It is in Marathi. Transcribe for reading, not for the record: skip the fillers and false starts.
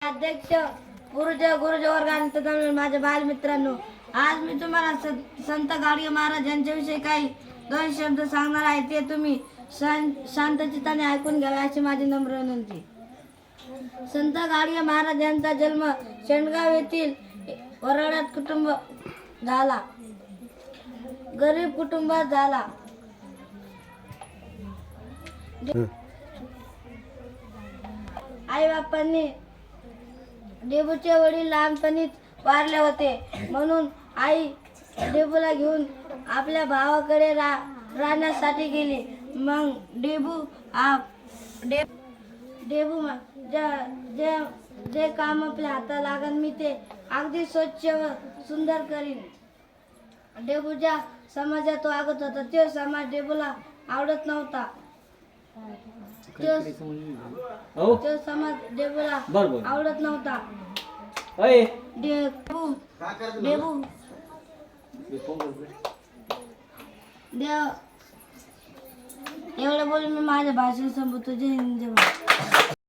अध्यक्ष गुरुजी वर्गाने माझ्या बालमित्रांनो, आज मी तुम्हाला संत गाडगे महाराज यांच्याविषयी काही दोन शब्द सांगणार आहे. ते तुम्ही शांतचित्ताने ऐकून घ्यावे अशी माझी नम्र विनंती. संत गाडगे महाराज यांचा जन्म शेंडगाव येथील वराडात कुटुंब झाला. गरीब कुटुंबात झाला. आई बापांनी डेबूचे वडील लहानपणीच वारले होते, म्हणून आई डेबूला घेऊन आपल्या भावाकडे राहण्यासाठी गेली. मग डेबू जे काम आपल्या हाताला लागन मी ते अगदी स्वच्छ व सुंदर करीन. डेबू ज्या समाजात तो वागत होता तो समाज डेबूला आवडत नव्हता. तो समाज डेबूला आवडत नव्हता. एवढं बोलून मी माझ्या भाषण संपवतो. जय हिंद, जय भारत.